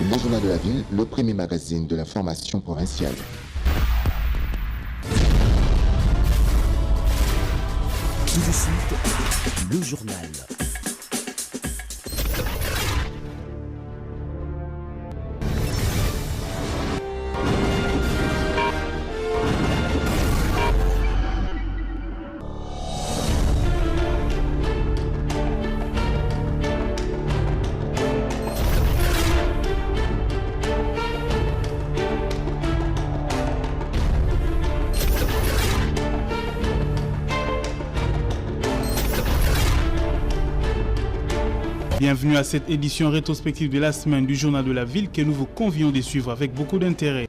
Le Journal de la Ville, le premier magazine de la formation provinciale. Tout de suite, le journal. Bienvenue à cette édition rétrospective de la semaine du Journal de la Ville que nous vous convions de suivre avec beaucoup d'intérêt.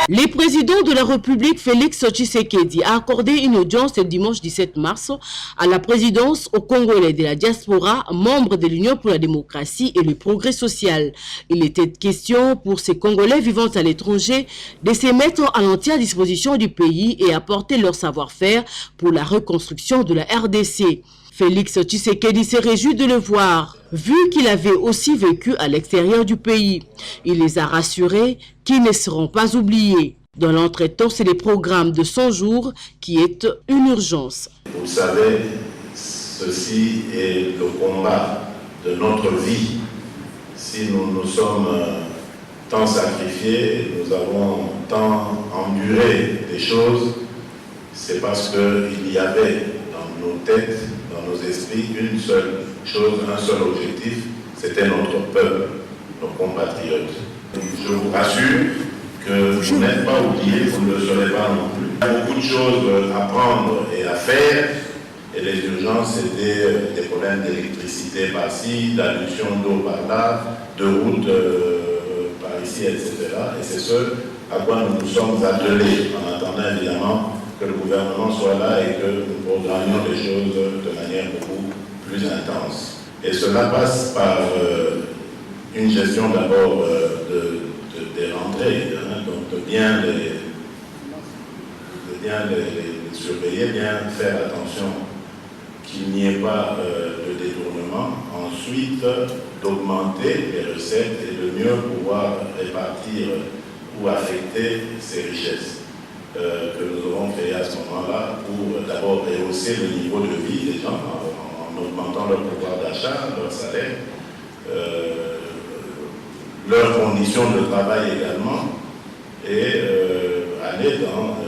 Le président de la République, Félix Tshisekedi, a accordé une audience le dimanche 17 mars à la présidence aux Congolais de la diaspora, membres de l'Union pour la démocratie et le progrès social. Il était question pour ces Congolais vivant à l'étranger de se mettre à l'entière disposition du pays et apporter leur savoir-faire pour la reconstruction de la RDC. Félix Tshisekedi se réjouit de le voir, vu qu'il avait aussi vécu à l'extérieur du pays. Il les a rassurés qu'ils ne seront pas oubliés. Dans l'entretemps, c'est le programme de 100 jours qui est une urgence. Vous savez, ceci est le combat de notre vie. Si nous nous sommes tant sacrifiés, nous avons tant enduré des choses, c'est parce qu'il y avait dans nos têtes, dans nos esprits, une seule chose, un seul objectif, c'était notre peuple, nos compatriotes. Je vous rassure que vous n'êtes pas oubliés, vous ne le serez pas non plus. Il y a beaucoup de choses à prendre et à faire, et les urgences étaient des problèmes d'électricité par-ci, d'adduction d'eau par-là, de routes par ici, etc. Et c'est ce à quoi nous nous sommes attelés, en attendant évidemment que le gouvernement soit là et que nous programmions les choses de manière beaucoup plus intense. Et cela passe par une gestion d'abord des rentrées, hein, donc de bien les surveiller, bien faire attention qu'il n'y ait pas de détournement. Ensuite, d'augmenter les recettes et de mieux pouvoir répartir ou affecter ces richesses que nous aurons créées à ce moment-là pour d'abord rehausser le niveau de vie des gens en augmentant leur pouvoir d'achat, leur salaire, leurs conditions de travail également, et aller dans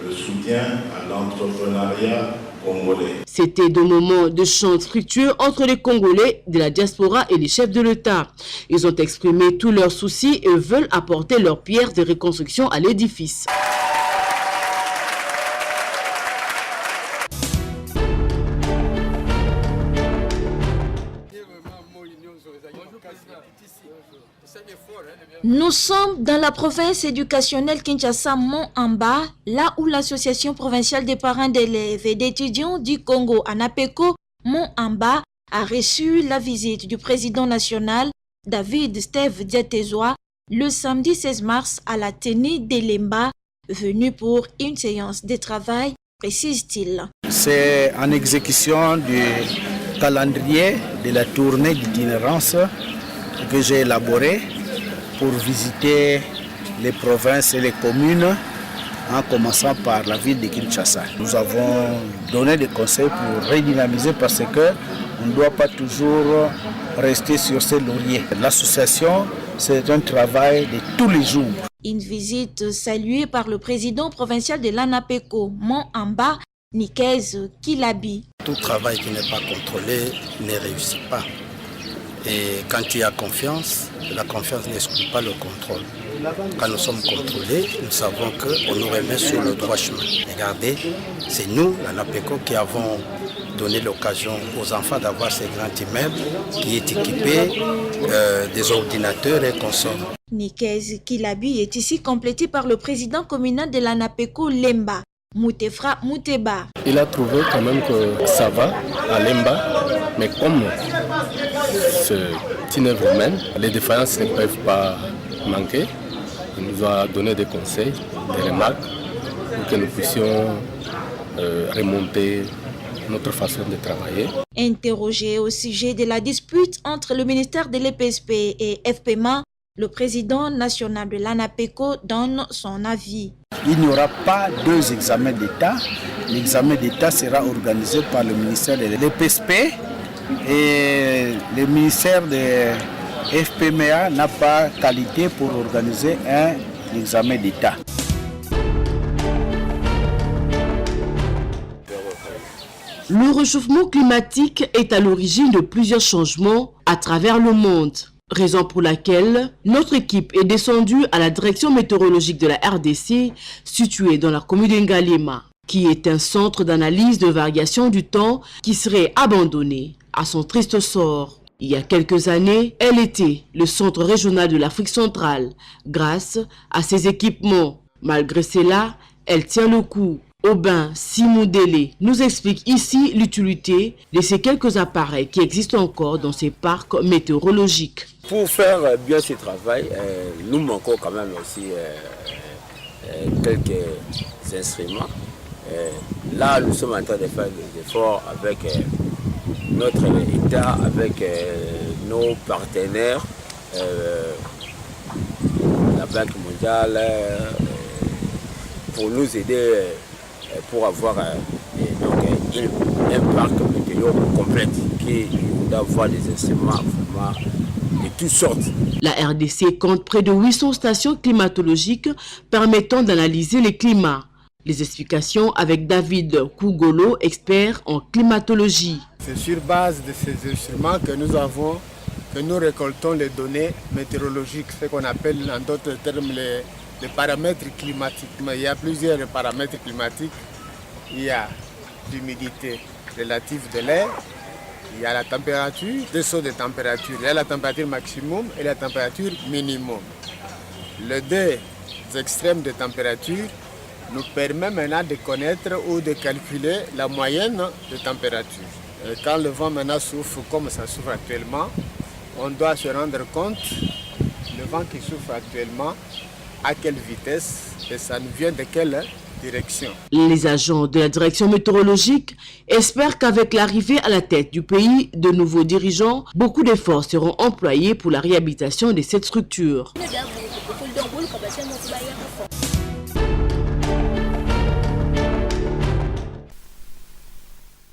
le soutien à l'entrepreneuriat congolais. C'était des moments de chants fructueux entre les Congolais de la diaspora et les chefs de l'État. Ils ont exprimé tous leurs soucis et veulent apporter leur pierre de reconstruction à l'édifice. Nous sommes dans la province éducationnelle Kinshasa-Mont-en-Bas, là où l'association provinciale des parents d'élèves et d'étudiants du Congo, ANAPECO, Mont-en-Bas, a reçu la visite du président national, David Steve Diatezoa, le samedi 16 mars à la tenue d'Elemba, venu pour une séance de travail, précise-t-il. C'est en exécution du calendrier de la tournée d'itinérance que j'ai élaboré pour visiter les provinces et les communes en commençant par la ville de Kinshasa. Nous avons donné des conseils pour redynamiser parce qu'on ne doit pas toujours rester sur ses lauriers. L'association, c'est un travail de tous les jours. Une visite saluée par le président provincial de l'ANAPECO, Mont-en-Bas, Nikez Kilabi. Tout travail qui n'est pas contrôlé ne réussit pas. Et quand il y a confiance, la confiance n'exclut pas le contrôle. Quand nous sommes contrôlés, nous savons qu'on nous remet sur le droit chemin. Regardez, c'est nous, l'ANAPECO, qui avons donné l'occasion aux enfants d'avoir ces grands immeubles qui est équipé des ordinateurs et consoles. Nikez Kilabi est ici complété par le président communal de l'ANAPECO Lemba, Moutefra Mouteba. Il a trouvé quand même que ça va à Lemba, mais comme c'est une œuvre humaine, les défaillances ne peuvent pas manquer. Il nous a donné des conseils, des remarques pour que nous puissions remonter notre façon de travailler. Interrogé au sujet de la dispute entre le ministère de l'EPSP et FPMA, le président national de l'ANAPECO donne son avis. Il n'y aura pas deux examens d'État. L'examen d'État sera organisé par le ministère de l'EPSP et le ministère de FPMA n'a pas qualité pour organiser un examen d'État. Le réchauffement climatique est à l'origine de plusieurs changements à travers le monde. Raison pour laquelle notre équipe est descendue à la direction météorologique de la RDC, située dans la commune d'Ngalema, qui est un centre d'analyse de variation du temps qui serait abandonné à son triste sort. Il y a quelques années, elle était le centre régional de l'Afrique centrale grâce à ses équipements. Malgré cela, elle tient le coup. Aubin Simoudélé nous explique ici l'utilité de ces quelques appareils qui existent encore dans ces parcs météorologiques. Pour faire bien ce travail, nous manquons quand même aussi quelques instruments. Là, nous sommes en train de faire des efforts avec notre État, avec nos partenaires, la Banque mondiale, pour nous aider pour avoir un parc météo complet qui doit avoir des instruments vraiment de toutes sortes. La RDC compte près de 800 stations climatologiques permettant d'analyser les climats. Les explications avec David Kougolo, expert en climatologie. C'est sur base de ces instruments que nous récoltons les données météorologiques, ce qu'on appelle en d'autres termes les paramètres climatiques. Mais il y a plusieurs paramètres climatiques. Il y a l'humidité relative de l'air, il y a la température, deux sortes de température. Il y a la température maximum et la température minimum. Les deux extrêmes de température nous permettent maintenant de connaître ou de calculer la moyenne de température. Et quand le vent maintenant souffle comme ça souffle actuellement, on doit se rendre compte le vent qui souffle actuellement, à quelle vitesse et ça nous vient de quelle direction. Les agents de la direction météorologique espèrent qu'avec l'arrivée à la tête du pays de nouveaux dirigeants, beaucoup d'efforts seront employés pour la réhabilitation de cette structure.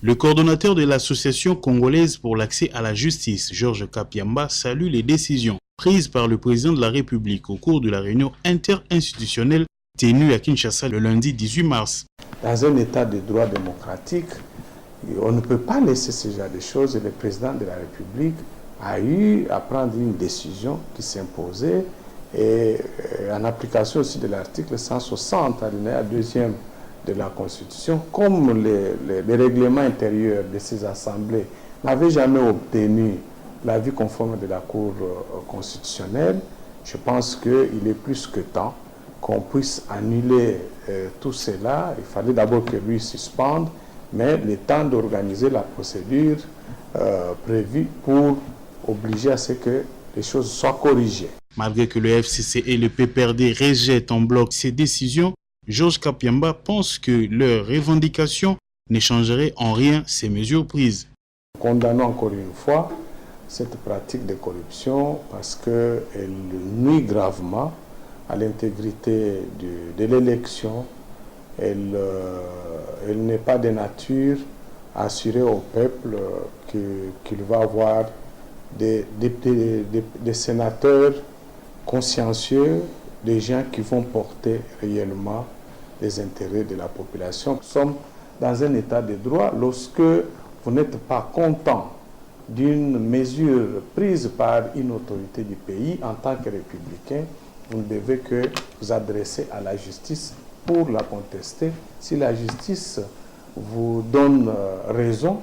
Le coordonnateur de l'Association congolaise pour l'accès à la justice, Georges Kapiamba, salue les décisions prises par le président de la République au cours de la réunion interinstitutionnelle tenue à Kinshasa le lundi 18 mars. Dans un état de droit démocratique, on ne peut pas laisser ce genre de choses. Et le président de la République a eu à prendre une décision qui s'imposait et en application aussi de l'article 160, alinéa 2e de la Constitution, comme les règlements intérieurs de ces assemblées n'avaient jamais obtenu l'avis conforme de la Cour constitutionnelle, je pense qu'il est plus que temps qu'on puisse annuler tout cela. Il fallait d'abord que lui suspende, mais le temps d'organiser la procédure prévue pour obliger à ce que les choses soient corrigées. Malgré que le FCC et le PPRD rejettent en bloc ces décisions, Georges Kapiamba pense que leurs revendications ne changeraient en rien ces mesures prises. Condamnons encore une fois cette pratique de corruption parce qu'elle nuit gravement à l'intégrité de l'élection. Elle n'est pas de nature à assurer au peuple qu'il va avoir des sénateurs consciencieux, des gens qui vont porter réellement les intérêts de la population. Nous sommes dans un état de droit. Lorsque vous n'êtes pas content d'une mesure prise par une autorité du pays, en tant que républicain, vous ne devez que vous adresser à la justice pour la contester. Si la justice vous donne raison,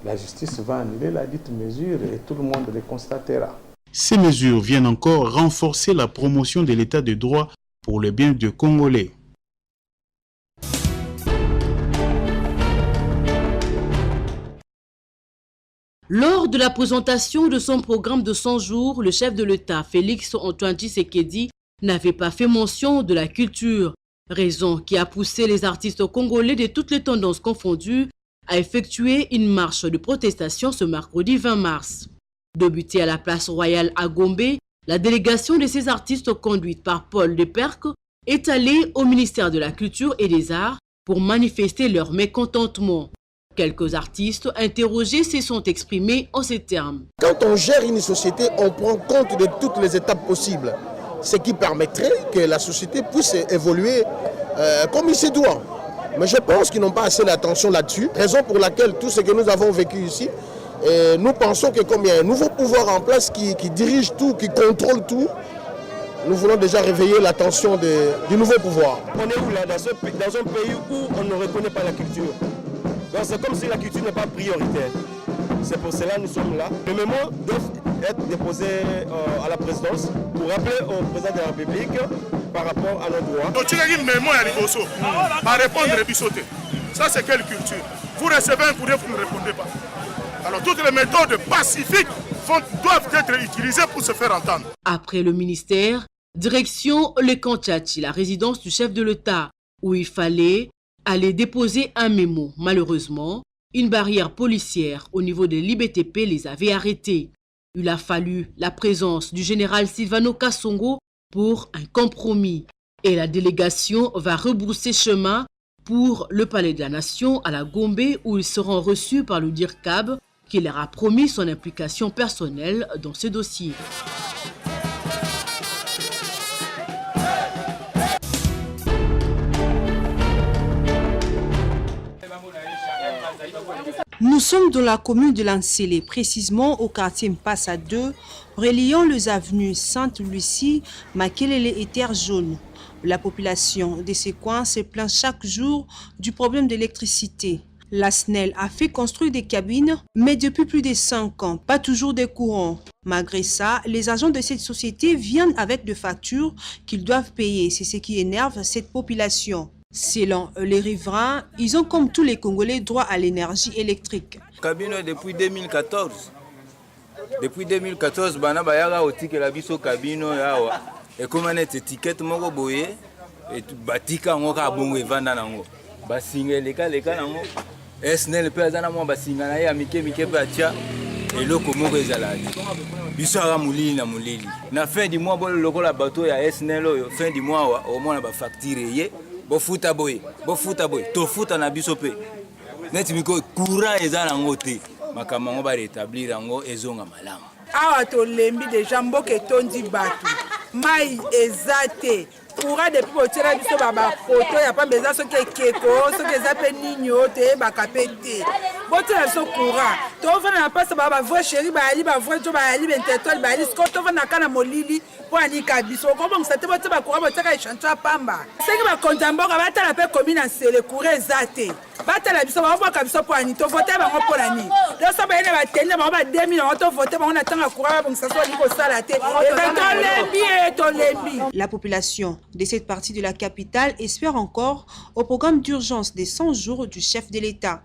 la justice va annuler la dite mesure et tout le monde le constatera. Ces mesures viennent encore renforcer la promotion de l'état de droit pour le bien des Congolais. Lors de la présentation de son programme de 100 jours, le chef de l'État, Félix Antoine Tshisekedi, n'avait pas fait mention de la culture. Raison qui a poussé les artistes congolais de toutes les tendances confondues à effectuer une marche de protestation ce mercredi 20 mars. Débutée à la place royale à Gombe, la délégation de ces artistes conduite par Paul Deperque est allée au ministère de la Culture et des Arts pour manifester leur mécontentement. Quelques artistes interrogés se sont exprimés en ces termes. Quand on gère une société, on prend compte de toutes les étapes possibles, ce qui permettrait que la société puisse évoluer comme il se doit. Mais je pense qu'ils n'ont pas assez d'attention là-dessus, raison pour laquelle tout ce que nous avons vécu ici, nous pensons que comme il y a un nouveau pouvoir en place qui dirige tout, qui contrôle tout, nous voulons déjà réveiller l'attention du nouveau pouvoir. On est où là, dans un pays où on ne reconnaît pas la culture. C'est comme si la culture n'est pas prioritaire. C'est pour cela que nous sommes là. Les mémoires doivent être déposés à la présidence pour rappeler au président de la République par rapport à nos droits. Ça c'est quelle culture? Vous recevez un courrier, vous ne répondez pas. Alors toutes les méthodes pacifiques doivent être utilisées pour se faire entendre. Après le ministère, direction le Kanchachi, la résidence du chef de l'État, où il fallait aller déposer un mémo. Malheureusement, une barrière policière au niveau de l'IBTP les avait arrêtés. Il a fallu la présence du général Silvano Kasongo pour un compromis. Et la délégation va rebrousser chemin pour le Palais de la Nation à la Gombe où ils seront reçus par le DIRCAB qui leur a promis son implication personnelle dans ce dossier. Nous sommes dans la commune de Lansele, précisément au quartier Mpassa 2, reliant les avenues Sainte-Lucie, Makelele et Terre Jaune. La population de ces coins se plaint chaque jour du problème d'électricité. La SNEL a fait construire des cabines, mais depuis plus de 5 ans, pas toujours des courants. Malgré ça, les agents de cette société viennent avec des factures qu'ils doivent payer. C'est ce qui énerve cette population. Selon les riverains, ils ont comme tous les Congolais droit à l'énergie électrique. Cabine depuis 2014. Depuis 2014, bana bayaga otike la biso cabine yawa. Et comme on est étiquette moko boye et batika ngoka bongo evanda nango. Basinga leka nango. SNEL pe azana mo basinga na ya mike batia eloko moko ezaladi. Biso ara mulili na mulili. Na fin du mois bolo lokola bateau ya SNEL oyo fin du mois au moins ba facture ye. Bofuta boy, tofuta na biso pe. Neti miko courant ezala ngo te. Makamango ba rétablir ngo ezonga malamu. Awa to lembi deja mboke tondi batu. Mai ezate. Courant depuis botira biso baba photo ya pa beza soki ekeko, soki eza pe ninyo te bakapete. Botira so courant. To vana na pasa baba vrai chéri ba ali ba vrai jo ba ali bentetol ba ali skoto vana kana molili po anika biso ko bon sate botira ba courant botira echancha pamba. Seki ba kontamboka batala pe commune Nsele courant ezate. Batala biso ba voka biso po ani to voter ba ngo pona ni. Do so ba ene ba tende ba 2000 on to voter ba on atanga courant bon ça so liko sala te. To lembi. La population de cette partie de la capitale espère encore au programme d'urgence des 100 jours du chef de l'État.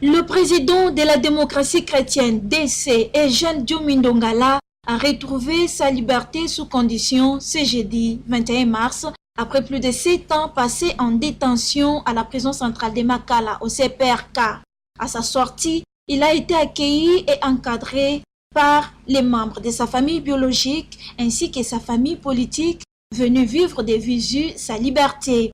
Le président de la démocratie chrétienne, DC, et Jean Diomi Ndongala, a retrouvé sa liberté sous condition ce jeudi 21 mars, après plus de 7 ans passés en détention à la prison centrale de Makala, au CPRK. À sa sortie, il a été accueilli et encadré par les membres de sa famille biologique ainsi que sa famille politique venus vivre de visu sa liberté.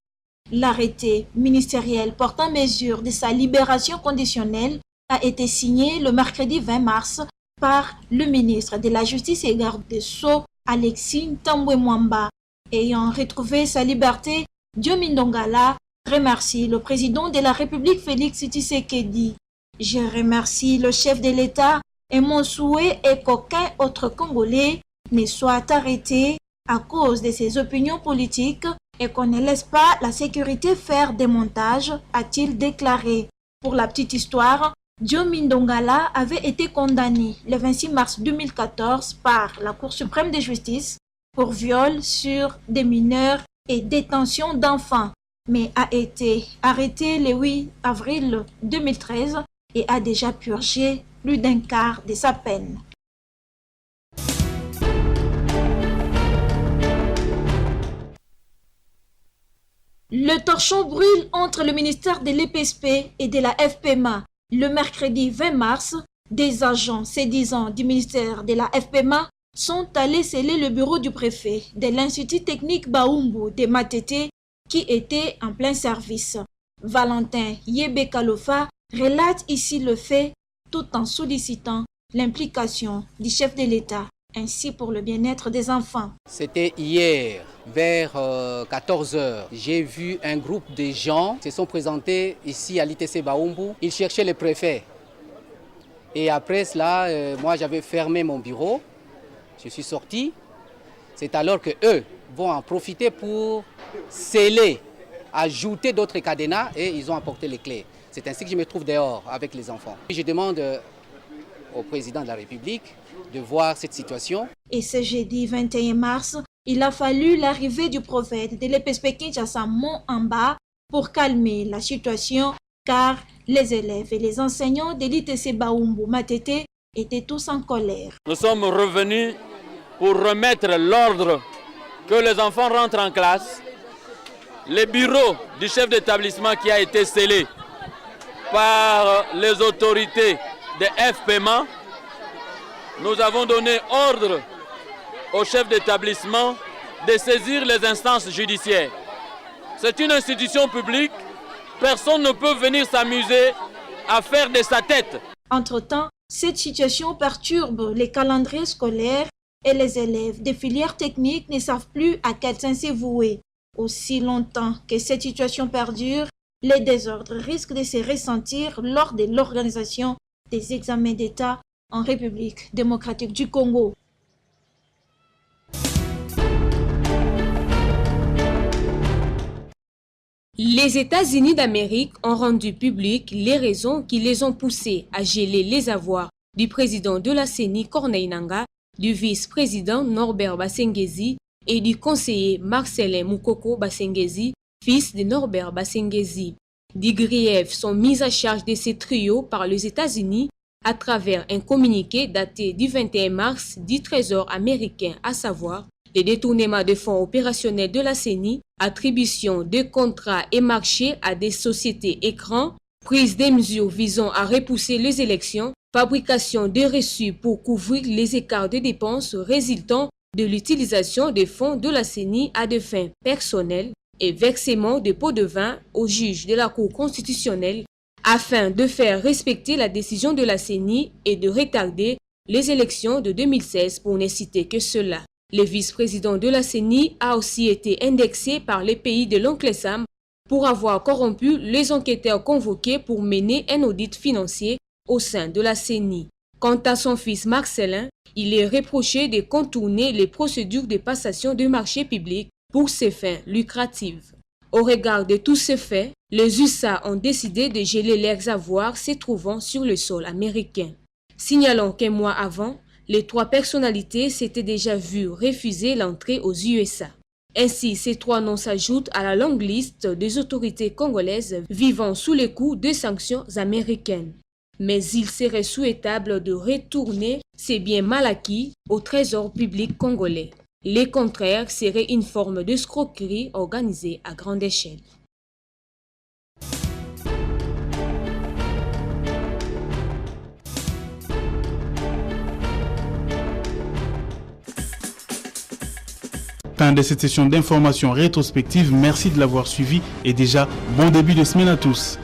L'arrêté ministériel portant mesure de sa libération conditionnelle a été signé le mercredi 20 mars par le ministre de la Justice et garde des Sceaux, Alexis Ntambwe Mwamba. Ayant retrouvé sa liberté, Diomi Ndongala remercie le président de la République Félix Tshisekedi. Je remercie le chef de l'État et mon souhait est qu'aucun autre Congolais ne soit arrêté à cause de ses opinions politiques et qu'on ne laisse pas la sécurité faire des montages, a-t-il déclaré. Pour la petite histoire, Diomi Ndongala avait été condamné le 26 mars 2014 par la Cour suprême de justice pour viol sur des mineurs et détention d'enfants, mais a été arrêté le 8 avril 2013 et a déjà purgé plus d'un quart de sa peine. Le torchon brûle entre le ministère de l'EPSP et de la FPMA. Le mercredi 20 mars, des agents sédisants du ministère de la FPMA sont allés sceller le bureau du préfet de l'Institut technique Baumbu de Matete qui était en plein service. Valentin Yebekalofa relate ici le fait tout en sollicitant l'implication du chef de l'État ainsi pour le bien-être des enfants. C'était hier, vers 14h. J'ai vu un groupe de gens se sont présentés ici à l'ITC Baumbu. Ils cherchaient le préfet. Et après cela, moi j'avais fermé mon bureau. Je suis sorti. C'est alors que eux vont en profiter pour sceller, ajouter d'autres cadenas et ils ont apporté les clés. C'est ainsi que je me trouve dehors avec les enfants. Je demande au président de la République de voir cette situation. Et ce jeudi 21 mars, il a fallu l'arrivée du prophète de l'EPSP Kinshasa Mont-en-Bas pour calmer la situation car les élèves et les enseignants de l'ITC Baumbu Matete étaient tous en colère. Nous sommes revenus pour remettre l'ordre que les enfants rentrent en classe. Le bureau du chef d'établissement qui a été scellé par les autorités de FPMA, nous avons donné ordre au chef d'établissement de saisir les instances judiciaires. C'est une institution publique, personne ne peut venir s'amuser à faire de sa tête. Entre-temps, cette situation perturbe les calendriers scolaires et les élèves des filières techniques ne savent plus à quel sens se vouer. Aussi longtemps que cette situation perdure, les désordres risquent de se ressentir lors de l'organisation des examens d'État en République démocratique du Congo. Les États-Unis d'Amérique ont rendu publiques les raisons qui les ont poussés à geler les avoirs du président de la CENI Corneille Nangaa, du vice-président Norbert Basengezi et du conseiller Marcelin Moukoko Basengezi, fils de Norbert Basengezi. Des griefs sont mis à charge de ces trios par les États-Unis à travers un communiqué daté du 21 mars du Trésor américain, à savoir les détournements de fonds opérationnels de la CENI, attribution de contrats et marchés à des sociétés écrans, prise des mesures visant à repousser les élections, fabrication de reçus pour couvrir les écarts de dépenses résultant de l'utilisation des fonds de la CENI à des fins personnelles et versement de pots de vin aux juges de la Cour constitutionnelle afin de faire respecter la décision de la CENI et de retarder les élections de 2016 pour ne citer que cela. Le vice-président de la CENI a aussi été indexé par les pays de l'oncle Sam pour avoir corrompu les enquêteurs convoqués pour mener un audit financier au sein de la CENI. Quant à son fils Marcelin, il est reproché de contourner les procédures de passation de marchés publics pour ses fins lucratives. Au regard de tous ces faits, les USA ont décidé de geler leurs avoirs se trouvant sur le sol américain. Signalons qu'un mois avant, les trois personnalités s'étaient déjà vues refuser l'entrée aux USA. Ainsi, ces trois noms s'ajoutent à la longue liste des autorités congolaises vivant sous les coups de sanctions américaines. Mais il serait souhaitable de retourner ces biens mal acquis au trésor public congolais. Le contraire serait une forme d'escroquerie organisée à grande échelle. Fin de cette session d'information rétrospective. Merci de l'avoir suivi et déjà bon début de semaine à tous.